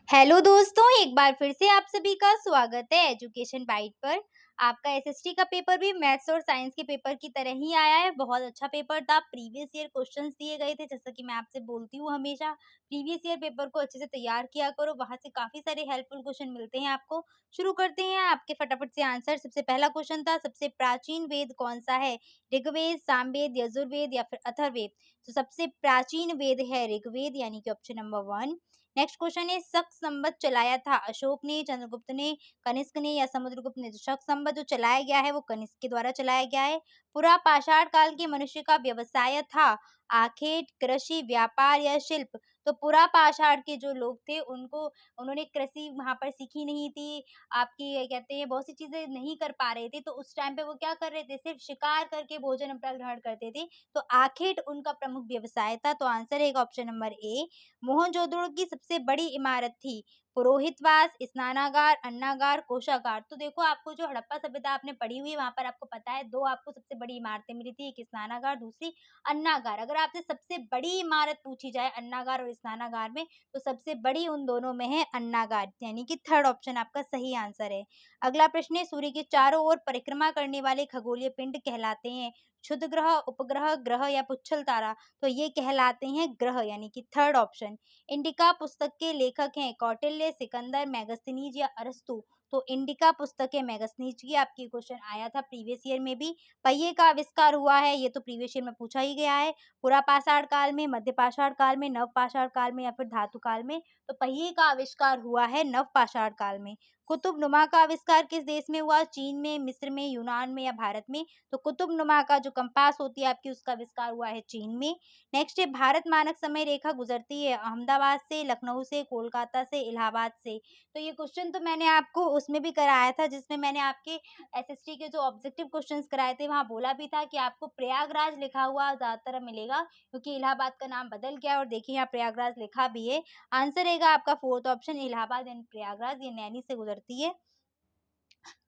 Hello दोस्तों, एक बार फिर से आप सभी का स्वागत है एजुकेशन बाइट पर। आपका एसएसटी का पेपर भी मैथ्स और साइंस के पेपर की तरह ही आया है। बहुत अच्छा पेपर था। प्रीवियस ईयर क्वेश्चंस दिए गए थे। जैसा कि मैं आपसे बोलती हूँ हमेशा, प्रीवियस ईयर पेपर को अच्छे से तैयार किया करो। वहां से काफी सारे हेल्पफुल क्वेश्चन मिलते हैं आपको। शुरू करते हैं आपके फटाफट से आंसर। सबसे पहला क्वेश्चन था, सबसे प्राचीन वेद कौन सा है? ऋग्वेद, सामवेद, यजुर्वेद या फिर अथर्ववेद? तो सबसे प्राचीन वेद है ऋग्वेद, यानी कि ऑप्शन नंबर 1। नेक्स्ट क्वेश्चन है, शक संवत चलाया था अशोक ने, चंद्रगुप्त ने, कनिष्क ने या समुद्रगुप्त ने? तो शक संवत जो चलाया गया है वो कनिष्क के द्वारा चलाया गया है। पूरा पाषाण काल के मनुष्य का व्यवसाय था आखेट, कृषि, व्यापार या शिल्प? तो पूरा पाषाण के जो लोग थे उनको उन्होंने कृषि वहां पर सीखी नहीं थी। आपकी ये कहते हैं बहुत सी चीजें नहीं कर पा रहे थे, तो उस टाइम पे वो क्या कर रहे थे, सिर्फ शिकार करके भोजन अपना ग्रहण करते थे। तो आखेट उनका प्रमुख व्यवसाय था। तो आंसर है ऑप्शन नंबर ए। मोहनजोदड़ो की सबसे बड़ी इमारत थी पुरोहितवास, स्नानागार, अन्नागार, कोषागार? तो देखो, आपको जो हड़प्पा सभ्यता आपने पढ़ी हुई है वहां पर आपको पता है दो आपको सबसे बड़ी इमारतें मिली थी, एक स्नानागार, दूसरी अन्नागार। अगर आपसे सबसे बड़ी इमारत पूछी जाए अन्नागार और स्नानागार में, तो सबसे बड़ी उन दोनों में है अन्नागार, यानी कि थर्ड ऑप्शन आपका सही आंसर है। अगला प्रश्न है, सूर्य के चारों ओर परिक्रमा करने वाले खगोलीय पिंड कहलाते हैं क्षुद्र ग्रह, उपग्रह, ग्रह या पुच्छल तारा? तो ये कहलाते हैं ग्रह, यानी कि थर्ड ऑप्शन। इंडिका पुस्तक के लेखक हैं कौटिल्य, सिकंदर, मेगास्थनीज या अरस्तु? तो इंडिका पुस्तक है मेगास्थनीज की। आपकी क्वेश्चन आया था प्रीवियस ईयर में भी। पहिए का आविष्कार हुआ है, ये तो प्रीवियस ईयर में पूछा ही गया है। पुरा पाषाण काल में, मध्य पाषाण काल में, नव पाषाण काल में या फिर धातु काल में? तो पहिए का आविष्कार हुआ है नव पाषाण काल में। कुतुबनुमा का आविष्कार किस देश में हुआ? चीन में, मिस्र में, यूनान में या भारत में? तो कुतुबनुमा का जो कंपास होती है आपकी, उसका आविष्कार हुआ है चीन में। नेक्स्ट है, भारत मानक समय रेखा गुजरती है अहमदाबाद से, लखनऊ से, कोलकाता से, इलाहाबाद से? तो ये क्वेश्चन तो मैंने आपको उसमें भी कराया था, जिसमें मैंने आपके एसएसटी के जो ऑब्जेक्टिव क्वेश्चंस कराए थे वहां बोला भी था कि आपको प्रयागराज लिखा हुआ ज्यादातर मिलेगा, क्योंकि इलाहाबाद का नाम बदल गया है। और देखिए यहाँ प्रयागराज लिखा भी है। आंसर रहेगा आपका fourth option, Allahabad and Prayagraj, ये नैनी से गुजरती है।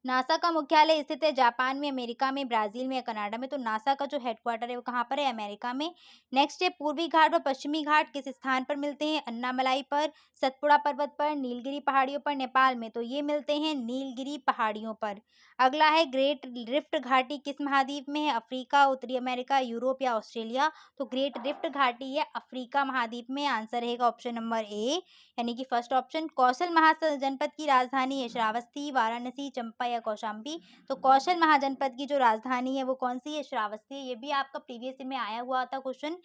नासा का मुख्यालय स्थित है जापान में, अमेरिका में, ब्राजील में या कनाडा में? तो नासा का जो हेडक्वार्टर है वो कहाँ पर है? अमेरिका में। नेक्स्ट है, पूर्वी घाट व पश्चिमी घाट किस स्थान पर मिलते हैं? अन्नामलाई पर, सतपुड़ा पर्वत पर, नीलगिरी पहाड़ियों पर, नेपाल में? तो ये मिलते हैं नीलगिरी पहाड़ियों पर। अगला है, ग्रेट रिफ्ट घाटी किस महाद्वीप में है? अफ्रीका, उत्तरी अमेरिका, यूरोप या ऑस्ट्रेलिया? तो ग्रेट रिफ्ट घाटी है अफ्रीका महाद्वीप में। आंसर रहेगा ऑप्शन नंबर ए, यानी कि फर्स्ट ऑप्शन। कौशल महाजनपद की राजधानी है श्रावस्ती, वाराणसी, चंपा या कौशाम्बी? तो कौशल महाजनपद की जो राजधानी है वो कौन सी है? श्रावस्ती। ये भी आपका प्रीवियस ईयर में आया हुआ था क्वेश्चन।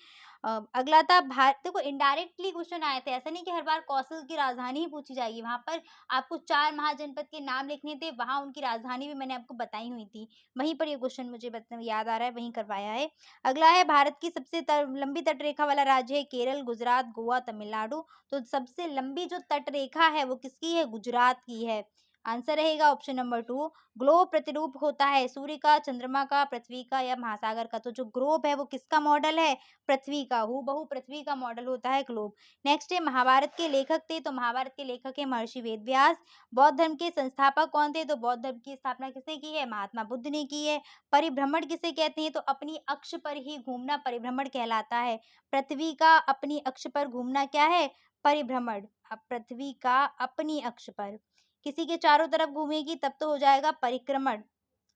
अगला था भारत, देखो इनडायरेक्टली क्वेश्चन आए थे, ऐसा नहीं कि हर बार कौशल की राजधानी ही पूछी जाएगी। वहां पर आपको 4 महाजनपद के नाम लिखने थे, वहां उनकी राजधानी भी मैंने आपको बताई हुई थी। वहीं पर ये क्वेश्चन मुझे याद आ रहा है, वहीं करवाया है। अगला है, भारत की सबसे लंबी तटरेखा वाला राज्य है केरल, गुजरात, गोवा, तमिलनाडु? तो सबसे लंबी जो तटरेखा है वो किसकी है? गुजरात की है। आंसर रहेगा ऑप्शन नंबर 2। ग्लोब प्रतिरूप होता है सूर्य का, चंद्रमा का, पृथ्वी का या महासागर का? तो जो ग्लोब है वो किसका मॉडल है? पृथ्वी का, हूबहू पृथ्वी का मॉडल होता है ग्लोब। नेक्स्ट है, महाभारत के लेखक थे, तो महाभारत के लेखक है महर्षि वेदव्यास। बौद्ध धर्म के संस्थापक कौन थे? तो बौद्ध धर्म की स्थापना किसने की है? महात्मा बुद्ध ने की है। परिभ्रमण किसे कहते हैं? तो अपनी अक्ष पर ही घूमना परिभ्रमण कहलाता है। पृथ्वी का अपनी अक्ष पर घूमना क्या है? परिभ्रमण। अब पृथ्वी का अपनी अक्ष पर किसी के चारों तरफ घूमेगी तब तो हो जाएगा परिक्रमण,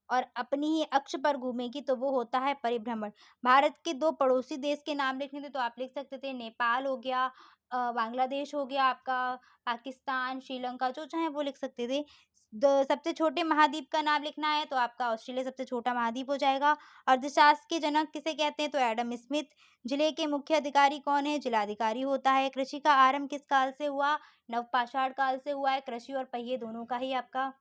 और अपनी ही अक्ष पर घूमेगी तो वो होता है परिभ्रमण। भारत के 2 पड़ोसी देश के नाम लिखने थे, तो आप लिख सकते थे नेपाल हो गया, बांग्लादेश हो गया आपका, पाकिस्तान, श्रीलंका, जो चाहे वो लिख सकते थे। सबसे छोटे महाद्वीप का नाम लिखना है तो आपका ऑस्ट्रेलिया सबसे छोटा महाद्वीप हो जाएगा। अर्थशास्त्र के जनक किसे कहते हैं? तो एडम स्मिथ। जिले के मुख्य अधिकारी कौन है? जिलाधिकारी होता है। कृषि का आरंभ किस काल से हुआ? नवपाषाण काल से हुआ है। कृषि और पहिए दोनों का ही आपका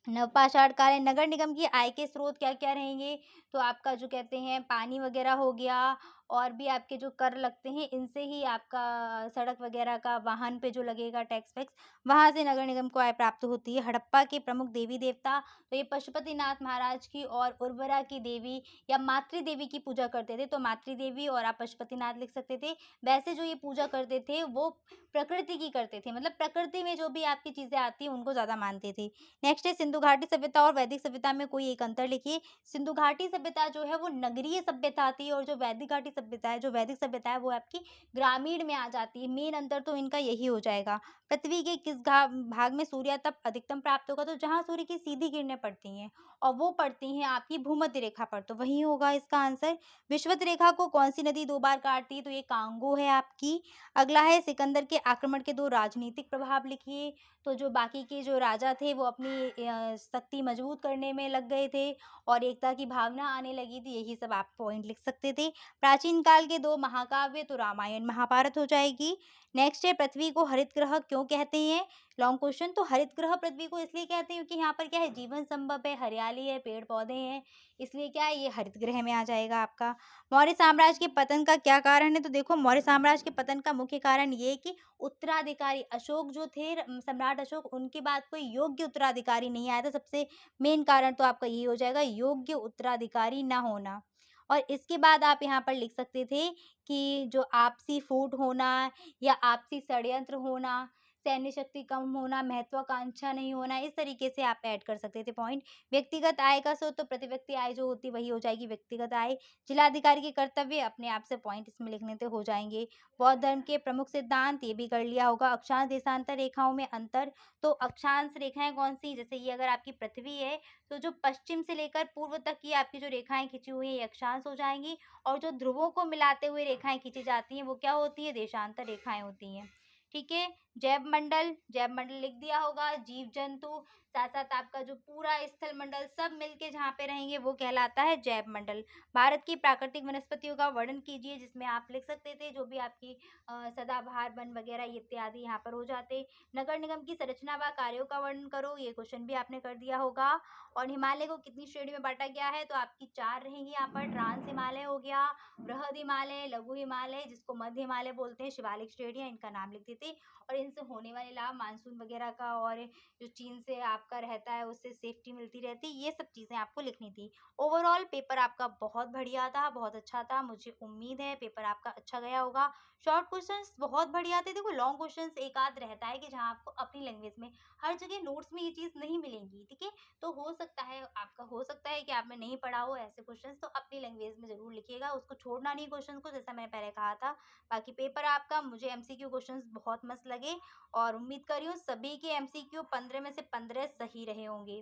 नवपाषाण काल है। नगर निगम की आय के स्रोत क्या-क्या रहेंगे? तो आपका जो कहते हैं पानी वगैरह हो गया, और भी आपके जो कर लगते हैं इनसे ही आपका सड़क वगैरह का, वाहन पे जो लगेगा टैक्स वैक्स, वहाँ से नगर निगम को आय प्राप्त होती है। हड़प्पा के प्रमुख देवी देवता, तो ये पशुपतिनाथ महाराज की और उर्वरा की देवी या मातृ देवी की पूजा करते थे, तो मातृ देवी और आप पशुपतिनाथ लिख सकते थे। वैसे जो ये पूजा करते थे वो प्रकृति की करते थे, मतलब प्रकृति में जो भी आपकी चीजें आती हैं उनको ज्यादा मानते थे। नेक्स्ट है, सिंधु घाटी सभ्यता और वैदिक सभ्यता में कोई एक अंतर लिखिए। सिंधु घाटी सभ्यता जो है वो नगरीय सभ्यता थी और जो वैदिक घाटी सभ्यता है, जो वैदिक सभ्यता है वो आपकी ग्रामीण में आ जाती है। मेन अंतर तो इनका यही हो जाएगा। पृथ्वी के किस भाग में सूर्य तप अधिकतम प्राप्त होगा, तो जहाँ सूर्य की सीधी किरणें पड़ती हैं और वो पड़ती हैं आपकी भूमध्य रेखा पर, तो वही होगा इसका आंसर। विषुवत रेखा को कौन सी नदी 2 बार काटती है, तो ये कांगो है आपकी। अगला है सिकंदर के आक्रमण के 2 राजनीतिक प्रभाव लिखिए। तो जो बाकी के जो राजा थे वो अपनी शक्ति मजबूत करने में लग गए थे और एकता की भावना आने लगी थी, यही सब आप पॉइंट लिख सकते थे। प्राचीन काल के 2 महाकाव्य, तो रामायण महाभारत हो जाएगी। नेक्स्ट है पृथ्वी को हरित ग्रह क्यों कहते हैं? Long question. तो हरित ग्रह पृथ्वी को इसलिए कहते हैं क्योंकि यहाँ पर क्या है, जीवन संभव है, हरियाली है, पेड़ पौधे हैं, इसलिए क्या है, ये हरित ग्रह में आ जाएगा आपका। मौर्य साम्राज्य के पतन का क्या कारण है? तो देखो, मौर्य साम्राज्य के पतन का मुख्य कारण ये है कि उत्तराधिकारी अशोक जो थे, सम्राट अशोक, उनके बाद कोई योग्य उत्तराधिकारी नहीं आया था। सबसे मेन कारण तो आपका यही हो जाएगा, योग्य उत्तराधिकारी ना होना। और इसके बाद आप यहाँ पर लिख सकते थे कि जो आपसी फूट होना या आपसी षड्यंत्र होना, सैन्य शक्ति कम होना, महत्वाकांक्षा नहीं होना, इस तरीके से आप ऐड कर सकते थे पॉइंट। व्यक्तिगत आय का स्रोत, तो प्रति व्यक्ति आय जो होती है वही हो जाएगी व्यक्तिगत आय। जिलाधिकारी के कर्तव्य, अपने आप से पॉइंट इसमें लिखने से हो जाएंगे। बौद्ध धर्म के प्रमुख सिद्धांत, ये भी कर लिया होगा। अक्षांश देशांतर रेखाओं में अंतर, तो अक्षांश रेखाएं कौन सी, जैसे ये अगर आपकी पृथ्वी है तो जो पश्चिम से लेकर पूर्व तक की आपकी जो रेखाएं खींची हुई है ये अक्षांश हो जाएंगी और जो ध्रुवों को मिलाते हुए रेखाएं खींची जाती हैं वो क्या होती है, देशांतर रेखाएं होती हैं। ठीक है। जैव मंडल, जैव मंडल लिख दिया होगा। जीव जंतु, साथ साथ आपका जो पूरा स्थल मंडल सब मिलके जहाँ पे रहेंगे वो कहलाता है जैव मंडल। भारत की प्राकृतिक वनस्पतियों का वर्णन कीजिए, जिसमें आप लिख सकते थे जो भी आपकी सदाबहार वन वगैरह इत्यादि यहाँ पर हो जाते। नगर निगम की संरचना व कार्यों का वर्णन करो, ये क्वेश्चन भी आपने कर दिया होगा। और हिमालय को कितनी श्रेणी में बांटा गया है, तो आपकी 4 रहेंगी यहाँ पर। ट्रांस हिमालय हो गया, बृहद हिमालय, लघु हिमालय, जिसको मध्य हिमालय बोलते हैं, शिवालिक श्रेणियां, इनका नाम लिख देते। और इनसे होने वाले लाभ, मानसून वगैरह का, और जो चीन से आपका रहता है उससे सेफ्टी मिलती रहती है, ये सब चीज़ें आपको लिखनी थी। ओवरऑल पेपर आपका बहुत बढ़िया था, बहुत अच्छा था। मुझे उम्मीद है पेपर आपका अच्छा गया होगा। शॉर्ट क्वेश्चंस बहुत बढ़िया थे। देखो, लॉन्ग क्वेश्चंस एक आध रहता है कि जहाँ आपको अपनी लैंग्वेज में, हर जगह नोट्स में ये चीज़ नहीं मिलेंगी, ठीक है। तो हो सकता है कि आपने नहीं पढ़ा हो ऐसे क्वेश्चंस, तो अपनी लैंग्वेज में जरूर लिखिएगा, उसको छोड़ना नहीं क्वेश्चन को, जैसा मैंने पहले कहा था। बाकी पेपर आपका, मुझे एमसीक्यू क्वेश्चंस बहुत मस्त लगे और उम्मीद कर रही हूँ सभी के एमसीक्यू 15 में से 15 सही रहे होंगे।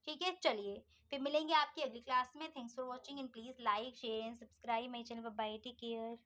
ठीक है, चलिए फिर मिलेंगे आपकी अगली क्लास में। Thanks for watching and please like share and subscribe my channel. Bye bye, take care.